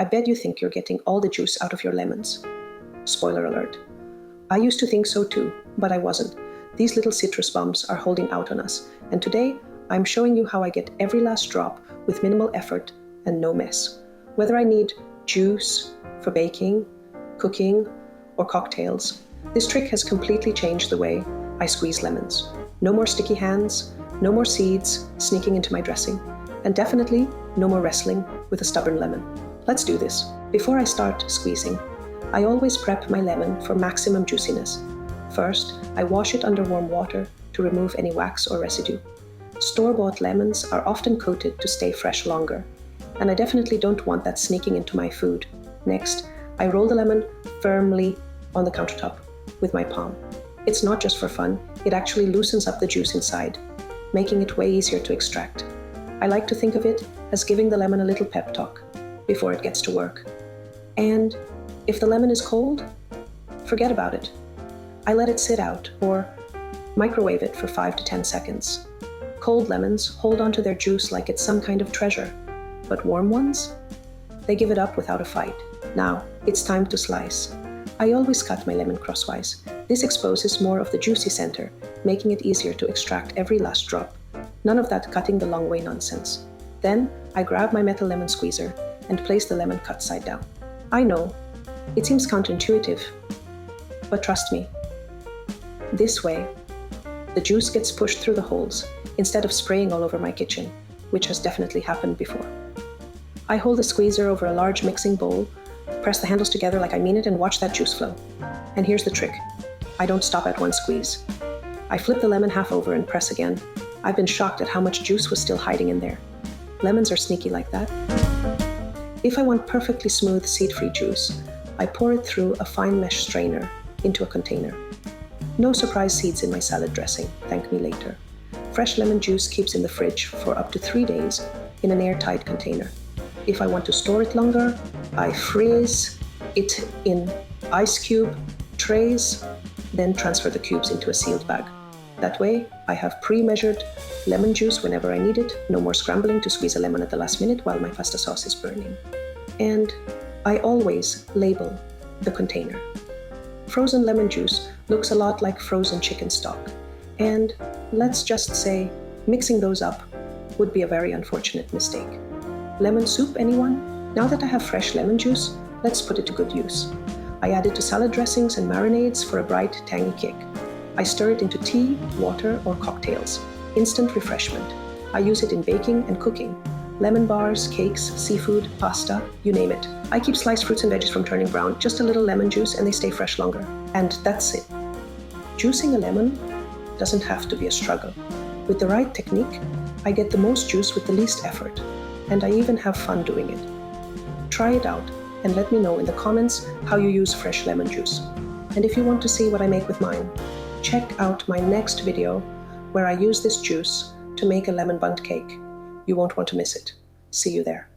I bet you think you're getting all the juice out of your lemons. Spoiler alert. I used to think so too, but I wasn't. These little citrus bombs are holding out on us, and today I'm showing you how I get every last drop with minimal effort and no mess. Whether I need juice for baking, cooking, or cocktails, this trick has completely changed the way I squeeze lemons. No more sticky hands, no more seeds sneaking into my dressing, and definitely no more wrestling with a stubborn lemon. Let's do this. Before I start squeezing, I always prep my lemon for maximum juiciness. First, I wash it under warm water to remove any wax or residue. Store-bought lemons are often coated to stay fresh longer, and I definitely don't want that sneaking into my food. Next, I roll the lemon firmly on the countertop with my palm. It's not just for fun, it actually loosens up the juice inside, making it way easier to extract. I like to think of it as giving the lemon a little pep talk before it gets to work. And if the lemon is cold, forget about it. I let it sit out or microwave it for 5 to 10 seconds. Cold lemons hold onto their juice like it's some kind of treasure, but warm ones? They give it up without a fight. Now, it's time to slice. I always cut my lemon crosswise. This exposes more of the juicy center, making it easier to extract every last drop. None of that cutting the long way nonsense. Then, I grab my metal lemon squeezer and place the lemon cut side down. I know, it seems counterintuitive, but trust me. This way, the juice gets pushed through the holes instead of spraying all over my kitchen, which has definitely happened before. I hold the squeezer over a large mixing bowl, press the handles together like I mean it, and watch that juice flow. And here's the trick. I don't stop at one squeeze. I flip the lemon half over and press again. I've been shocked at how much juice was still hiding in there. Lemons are sneaky like that. If I want perfectly smooth seed-free juice, I pour it through a fine mesh strainer into a container. No surprise seeds in my salad dressing, thank me later. Fresh lemon juice keeps in the fridge for up to 3 days in an airtight container. If I want to store it longer, I freeze it in ice cube trays, then transfer the cubes into a sealed bag. That way, I have pre-measured lemon juice whenever I need it, no more scrambling to squeeze a lemon at the last minute while my pasta sauce is burning. And I always label the container. Frozen lemon juice looks a lot like frozen chicken stock, and let's just say mixing those up would be a very unfortunate mistake. Lemon soup, anyone? Now that I have fresh lemon juice, let's put it to good use. I add it to salad dressings and marinades for a bright, tangy kick. I stir it into tea, water, or cocktails. Instant refreshment. I use it in baking and cooking. Lemon bars, cakes, seafood, pasta, you name it. I keep sliced fruits and veggies from turning brown, just a little lemon juice and they stay fresh longer. And that's it. Juicing a lemon doesn't have to be a struggle. With the right technique, I get the most juice with the least effort. And I even have fun doing it. Try it out and let me know in the comments how you use fresh lemon juice. And if you want to see what I make with mine, check out my next video where I use this juice to make a lemon bundt cake. You won't want to miss it. See you there.